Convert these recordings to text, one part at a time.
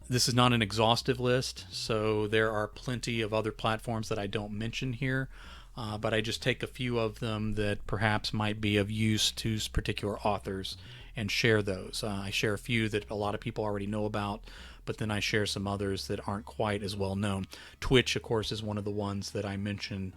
This is not an exhaustive list, so there are plenty of other platforms that I don't mention here, but I just take a few of them that perhaps might be of use to particular authors and share those. I share a few that a lot of people already know about, but then I share some others that aren't quite as well known. Twitch, of course, is one of the ones that I mention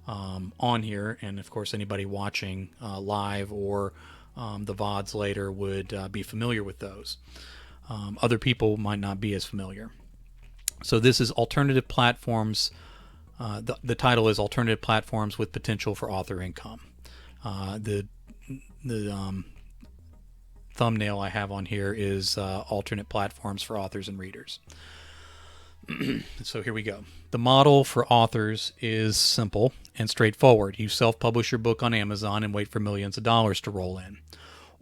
on here, and of course anybody watching live or the VODs later would be familiar with those. Other people might not be as familiar. So this is alternative platforms. The title is Alternative Platforms with Potential for Author Income. The thumbnail I have on here is Alternate Platforms for Authors and Readers. So here we go. The model for authors is simple and straightforward. You self-publish your book on Amazon and wait for millions of dollars to roll in.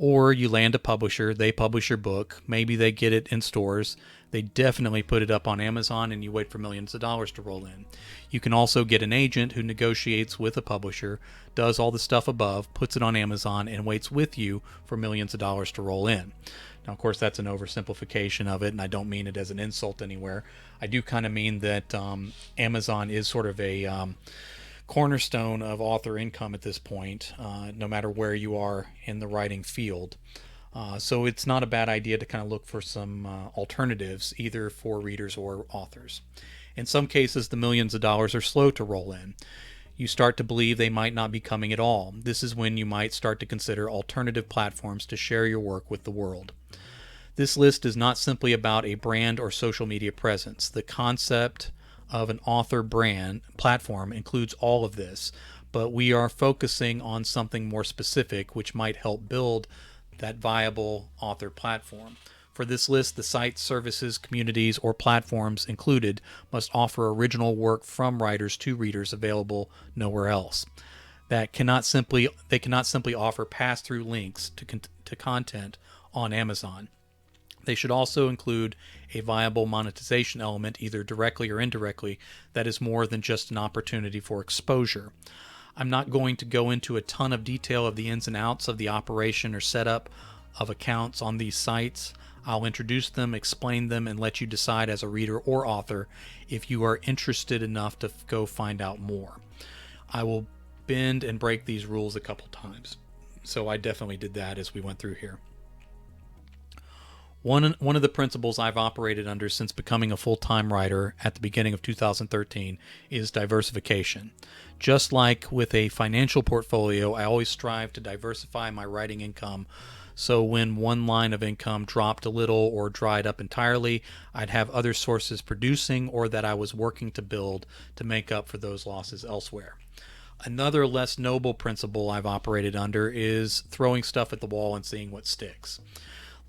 Or you land a publisher, they publish your book, maybe they get it in stores, they definitely put it up on Amazon, and you wait for millions of dollars to roll in. You can also get an agent who negotiates with a publisher, does all the stuff above, puts it on Amazon, and waits with you for millions of dollars to roll in. Now, of course, that's an oversimplification of it, and I don't mean it as an insult anywhere. I do kind of mean that Amazon is sort of a cornerstone of author income at this point, no matter where you are in the writing field. So it's not a bad idea to kind of look for some alternatives, either for readers or authors. In some cases, the millions of dollars are slow to roll in. You start to believe they might not be coming at all. This is when you might start to consider alternative platforms to share your work with the world. This list is not simply about a brand or social media presence. The concept of an author brand platform includes all of this, but we are focusing on something more specific which might help build that viable author platform. For this list, the sites, services, communities, or platforms included must offer original work from writers to readers available nowhere else. They cannot simply offer pass-through links to content on Amazon. They should also include a viable monetization element, either directly or indirectly, that is more than just an opportunity for exposure. I'm not going to go into a ton of detail of the ins and outs of the operation or setup of accounts on these sites. I'll introduce them, explain them, and let you decide as a reader or author if you are interested enough to go find out more. I will bend and break these rules a couple times, so I definitely did that as we went through here. One of the principles I've operated under since becoming a full-time writer at the beginning of 2013 is diversification. Just like with a financial portfolio, I always strive to diversify my writing income, so when one line of income dropped a little or dried up entirely, I'd have other sources producing or that I was working to build to make up for those losses elsewhere. Another less noble principle I've operated under is throwing stuff at the wall and seeing what sticks.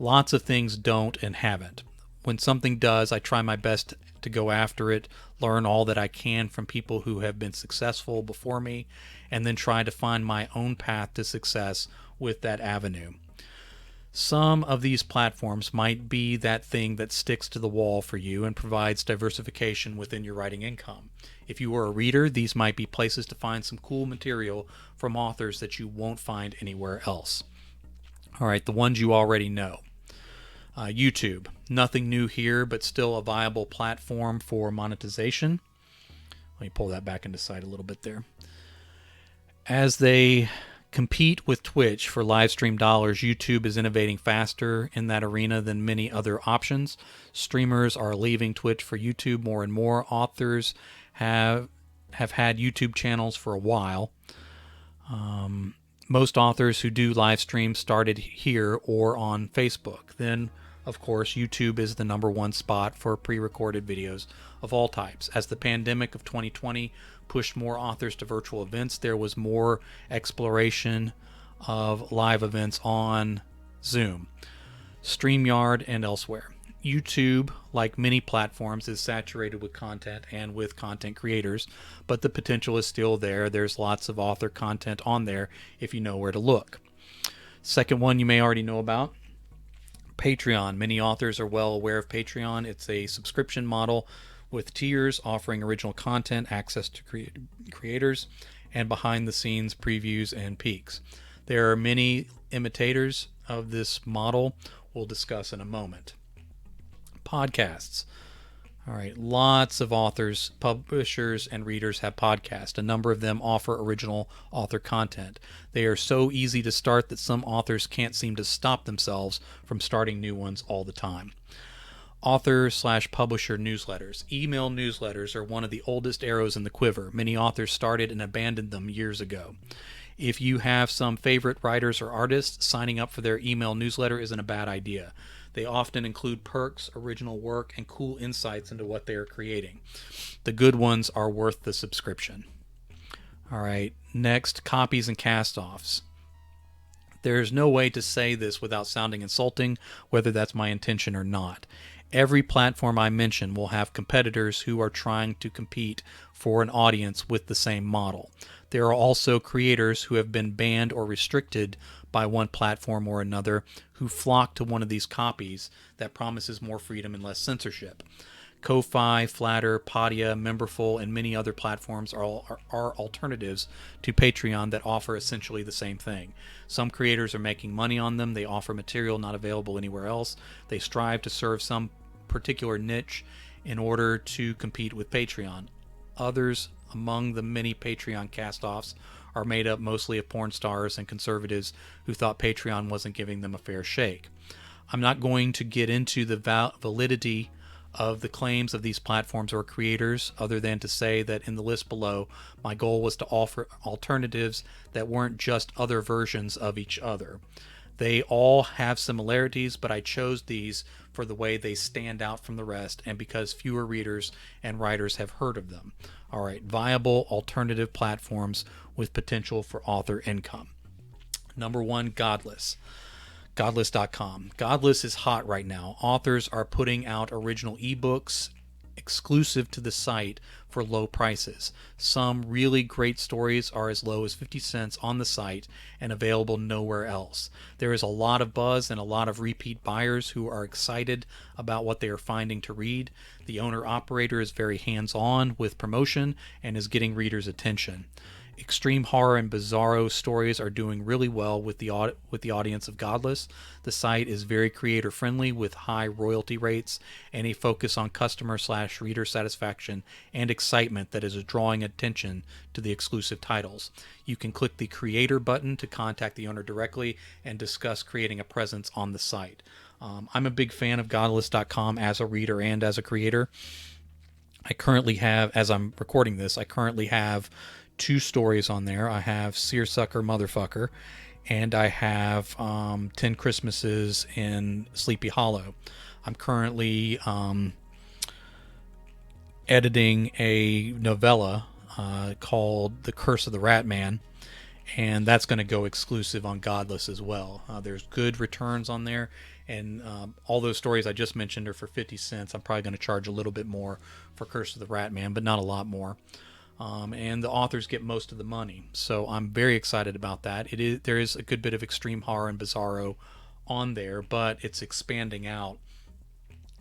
Lots of things don't and haven't. When something does, I try my best to go after it, learn all that I can from people who have been successful before me, and then try to find my own path to success with that avenue. Some of these platforms might be that thing that sticks to the wall for you and provides diversification within your writing income. If you are a reader, these might be places to find some cool material from authors that you won't find anywhere else. All right, the ones you already know. YouTube, nothing new here, but still a viable platform for monetization. Let me pull that back into sight a little bit there. As they compete with Twitch for live stream dollars, YouTube is innovating faster in that arena than many other options. Streamers are leaving Twitch for YouTube more and more. Authors have had YouTube channels for a while. Most authors who do live streams started here or on Facebook. Then, of course, YouTube is the number one spot for pre-recorded videos of all types. As the pandemic of 2020 pushed more authors to virtual events, there was more exploration of live events on Zoom, StreamYard, and elsewhere. YouTube, like many platforms, is saturated with content and with content creators, but the potential is still there. There's lots of author content on there if you know where to look. Second one you may already know about, Patreon. Many authors are well aware of Patreon. It's a subscription model with tiers offering original content, access to creators, and behind-the-scenes previews and peeks. There are many imitators of this model we'll discuss in a moment. Podcasts. All right, lots of authors, publishers, and readers have podcasts. A number of them offer original author content. They are so easy to start that some authors can't seem to stop themselves from starting new ones all the time. Author/publisher newsletters. Email newsletters are one of the oldest arrows in the quiver. Many authors started and abandoned them years ago. If you have some favorite writers or artists, signing up for their email newsletter isn't a bad idea. They often include perks, original work, and cool insights into what they are creating. The good ones are worth the subscription. All right, next, copies and cast-offs. There's no way to say this without sounding insulting, whether that's my intention or not. Every platform I mention will have competitors who are trying to compete for an audience with the same model. There are also creators who have been banned or restricted by one platform or another who flock to one of these copies that promises more freedom and less censorship. Ko-Fi, Flatter, Podia, Memberful, and many other platforms are alternatives to Patreon that offer essentially the same thing. Some creators are making money on them. They offer material not available anywhere else. They strive to serve some particular niche in order to compete with Patreon. Others among the many Patreon cast-offs are made up mostly of porn stars and conservatives who thought Patreon wasn't giving them a fair shake. I'm not going to get into the validity of the claims of these platforms or creators, other than to say that in the list below, my goal was to offer alternatives that weren't just other versions of each other. They all have similarities, but I chose these for the way they stand out from the rest and because fewer readers and writers have heard of them. All right, viable alternative platforms with potential for author income. Number one, Godless. Godless.com. Godless is hot right now. Authors are putting out original ebooks exclusive to the site for low prices. Some really great stories are as low as 50 cents on the site and available nowhere else. There is a lot of buzz and a lot of repeat buyers who are excited about what they are finding to read. The owner-operator is very hands-on with promotion and is getting readers' attention. Extreme horror and bizarro stories are doing really well with the audience of Godless. The site is very creator friendly with high royalty rates and a focus on customer/reader satisfaction and excitement that is drawing attention to the exclusive titles. You can click the creator button to contact the owner directly and discuss creating a presence on the site. I'm a big fan of godless.com as a reader and as a creator. I currently have, as I'm recording this, I currently have 2 stories on there. I have Seersucker Motherfucker, and I have 10 Christmases in Sleepy Hollow. I'm currently editing a novella called The Curse of the Rat Man, and that's going to go exclusive on Godless as well. There's good returns on there, and all those stories I just mentioned are for 50 cents. I'm probably going to charge a little bit more for Curse of the Rat Man, but not a lot more. And the authors get most of the money. So I'm very excited about that. There is a good bit of extreme horror and bizarro on there, but it's expanding out,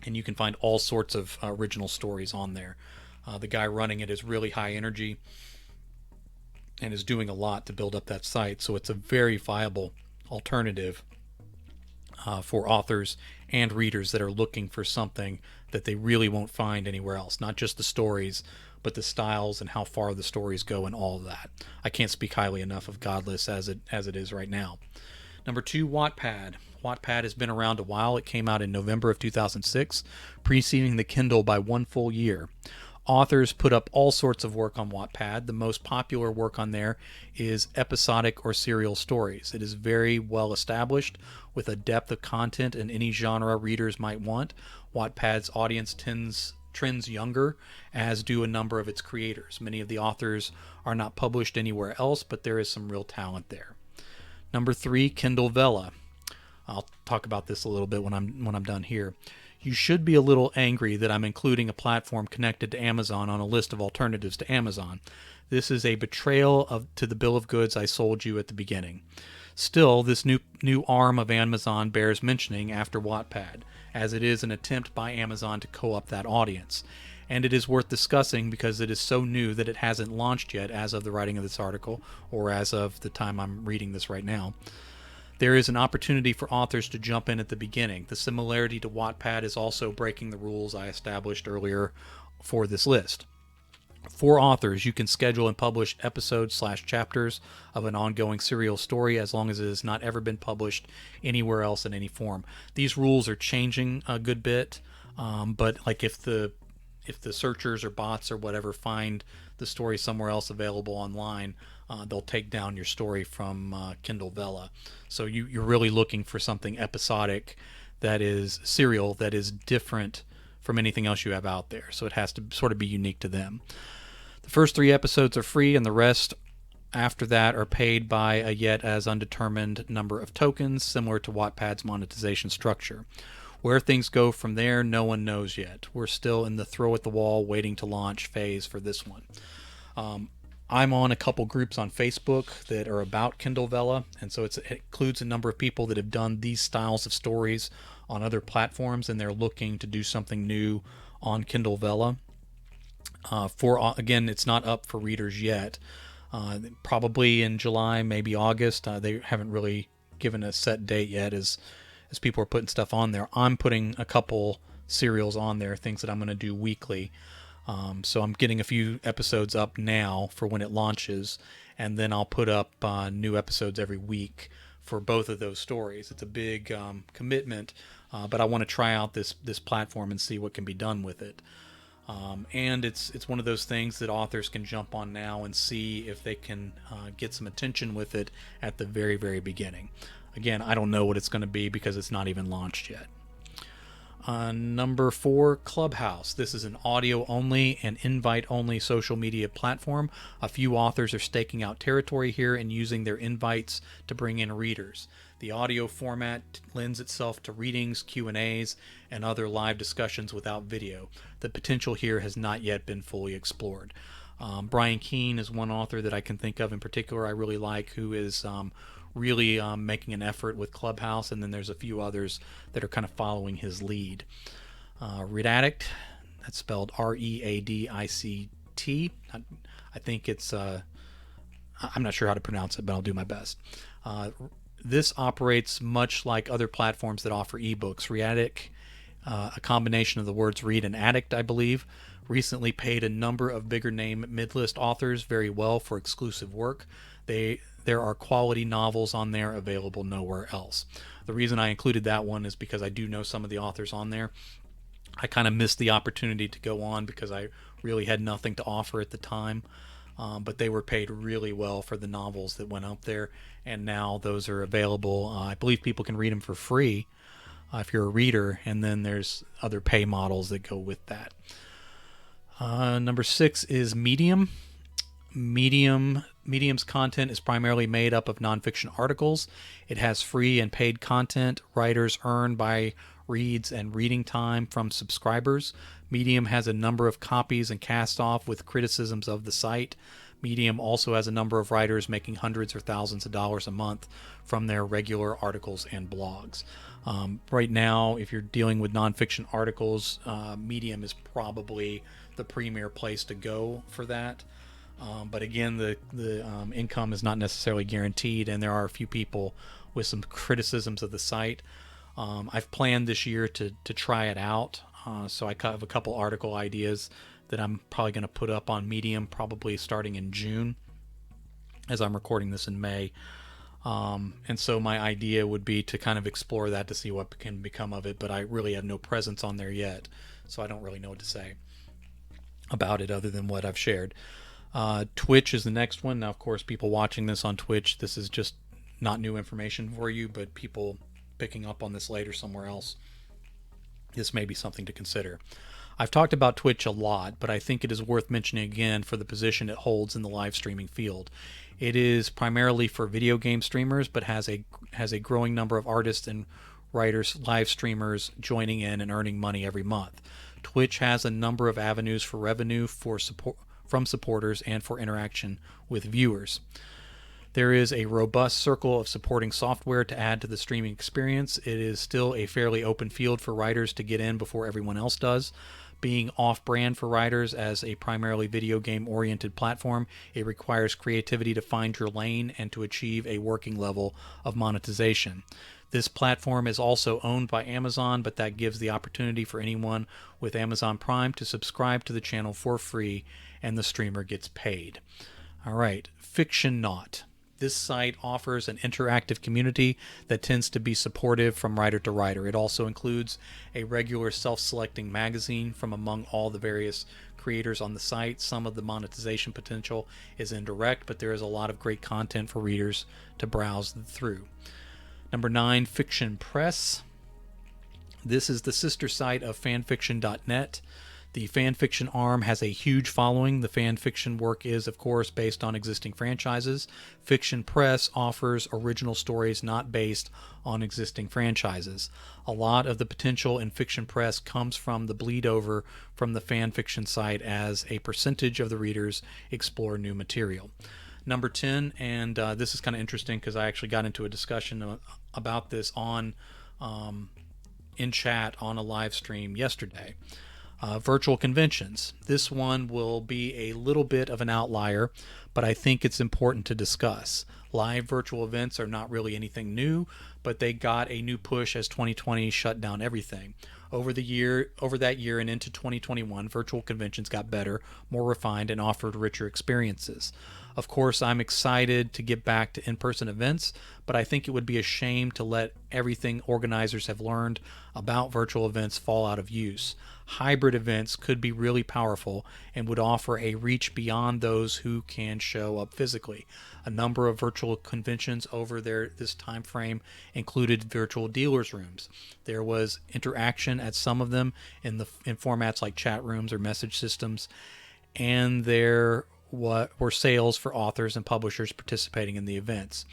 and you can find all sorts of original stories on there. The guy running it is really high energy and is doing a lot to build up that site. So it's a very viable alternative for authors and readers that are looking for something that they really won't find anywhere else. Not just the stories, but the styles and how far the stories go and all of that. I can't speak highly enough of Godless as it is right now. Number 2, Wattpad. Wattpad has been around a while. It came out in November of 2006, preceding the Kindle by 1 full year. Authors put up all sorts of work on Wattpad. The most popular work on there is episodic or serial stories. It is very well established with a depth of content in any genre readers might want. Wattpad's audience trends younger, as do a number of its creators. Many of the authors are not published anywhere else, but there is some real talent there. Number 3, Kindle Vela. I'll talk about this a little bit when I'm done here. You should be a little angry that I'm including a platform connected to Amazon on a list of alternatives to Amazon. This is a betrayal to the bill of goods I sold you at the beginning. Still, this new arm of Amazon bears mentioning after Wattpad, as it is an attempt by Amazon to co-opt that audience. And it is worth discussing because it is so new that it hasn't launched yet as of the writing of this article, or as of the time I'm reading this right now. There is an opportunity for authors to jump in at the beginning. The similarity to Wattpad is also breaking the rules I established earlier for this list. For authors, you can schedule and publish episodes/chapters of an ongoing serial story as long as it has not ever been published anywhere else in any form. These rules are changing a good bit, but like if the searchers or bots or whatever find the story somewhere else available online, they'll take down your story from Kindle Vela. So you're really looking for something episodic that is serial, that is different from anything else you have out there. So it has to sort of be unique to them. The first 3 episodes are free, and the rest after that are paid by a yet as undetermined number of tokens, similar to Wattpad's monetization structure. Where things go from there, no one knows yet. We're still in the throw at the wall, waiting to launch phase for this one. I'm on a couple groups on Facebook that are about Kindle Vela, and so it includes a number of people that have done these styles of stories on other platforms, and they're looking to do something new on Kindle Vela. Again, it's not up for readers yet. Probably in July, maybe August. They haven't really given a set date yet as people are putting stuff on there. I'm putting a couple serials on there, things that I'm going to do weekly. So I'm getting a few episodes up now for when it launches, and then I'll put up new episodes every week for both of those stories. It's a big commitment, but I want to try out this platform and see what can be done with it. And it's one of those things that authors can jump on now and see if they can get some attention with it at the very, very beginning. Again, I don't know what it's going to be because it's not even launched yet. Number 4, Clubhouse. This is an audio-only and invite-only social media platform. A few authors are staking out territory here and using their invites to bring in readers. The audio format lends itself to readings, Q&As, and other live discussions without video. The potential here has not yet been fully explored. Brian Keene is one author that I can think of in particular I really like, who is really making an effort with Clubhouse, and then there's a few others that are kind of following his lead. Redact, that's spelled Readict. I think it's, I'm not sure how to pronounce it, but I'll do my best. This operates much like other platforms that offer ebooks. Readict, a combination of the words read and addict, I believe, recently paid a number of bigger name mid-list authors very well for exclusive work. There are quality novels on there available nowhere else. The reason I included that one is because I do know some of the authors on there. I kind of missed the opportunity to go on because I really had nothing to offer at the time. But they were paid really well for the novels that went up there, and now those are available. I believe people can read them for free if you're a reader, and then there's other pay models that go with that. Number 6 is Medium. Medium's content is primarily made up of nonfiction articles. It has free and paid content. Writers earn by reads and reading time from subscribers. Medium has a number of copies and cast off with criticisms of the site. Medium also has a number of writers making hundreds or thousands of dollars a month from their regular articles and blogs. Right now, if you're dealing with nonfiction articles, Medium is probably the premier place to go for that. But again, the income is not necessarily guaranteed, and there are a few people with some criticisms of the site. I've planned this year to try it out, so I have a couple article ideas that I'm probably going to put up on Medium, probably starting in June, as I'm recording this in May. And so my idea would be to kind of explore that to see what can become of it, but I really have no presence on there yet, so I don't really know what to say about it other than what I've shared. Twitch is the next one. Now, of course, people watching this on Twitch, this is just not new information for you, but people picking up on this later somewhere else, this may be something to consider. I've talked about Twitch a lot, but I think it is worth mentioning again for the position it holds in the live streaming field. It is primarily for video game streamers, but has a growing number of artists and writers, live streamers joining in and earning money every month. Twitch has a number of avenues for revenue from supporters and for interaction with viewers. There is a robust circle of supporting software to add to the streaming experience. It is still a fairly open field for writers to get in before everyone else does. Being off-brand for writers as a primarily video game-oriented platform, it requires creativity to find your lane and to achieve a working level of monetization. This platform is also owned by Amazon, but that gives the opportunity for anyone with Amazon Prime to subscribe to the channel for free, and the streamer gets paid. All right, Fiction Not. This site offers an interactive community that tends to be supportive from writer to writer. It also includes a regular self-selecting magazine from among all the various creators on the site. Some of the monetization potential is indirect, but there is a lot of great content for readers to browse through. Number 9, Fiction Press. This is the sister site of fanfiction.net. The fanfiction arm has a huge following. The fanfiction work is, of course, based on existing franchises. Fiction Press offers original stories not based on existing franchises. A lot of the potential in Fiction Press comes from the bleed over from the fanfiction site as a percentage of the readers explore new material. Number 10, and this is kind of interesting because I actually got into a discussion about this on in chat on a live stream yesterday. Virtual conventions. This one will be a little bit of an outlier, but I think it's important to discuss. Live virtual events are not really anything new, but they got a new push as 2020 shut down everything. Over that year and into 2021, virtual conventions got better, more refined, and offered richer experiences. Of course, I'm excited to get back to in-person events, but I think it would be a shame to let everything organizers have learned about virtual events fall out of use. Hybrid events could be really powerful and would offer a reach beyond those who can show up physically. A number of virtual conventions over this time frame included virtual dealers rooms. There was interaction at some of them in formats like chat rooms or message systems, and there were sales for authors and publishers participating in the events.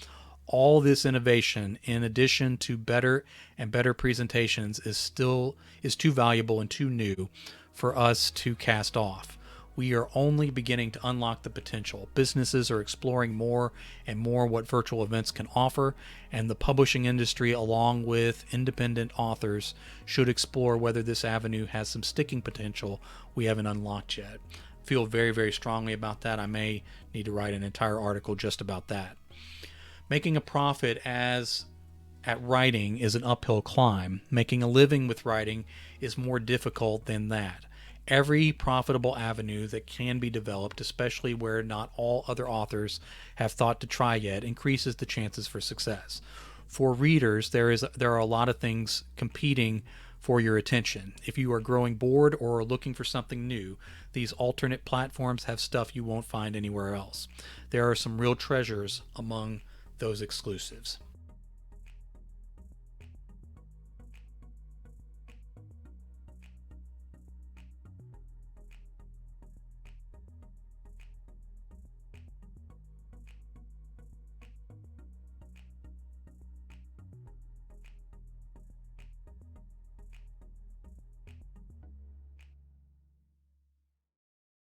All this innovation, in addition to better and better presentations, is too valuable and too new for us to cast off. We are only beginning to unlock the potential. Businesses are exploring more and more what virtual events can offer, and the publishing industry, along with independent authors, should explore whether this avenue has some sticking potential we haven't unlocked yet. Feel very, very strongly about that. I may need to write an entire article just about that. Making a profit at writing is an uphill climb. Making a living with writing is more difficult than that. Every profitable avenue that can be developed, especially where not all other authors have thought to try yet, increases the chances for success. For readers, there are a lot of things competing for your attention. If you are growing bored or are looking for something new, these alternate platforms have stuff you won't find anywhere else. There are some real treasures among those exclusives.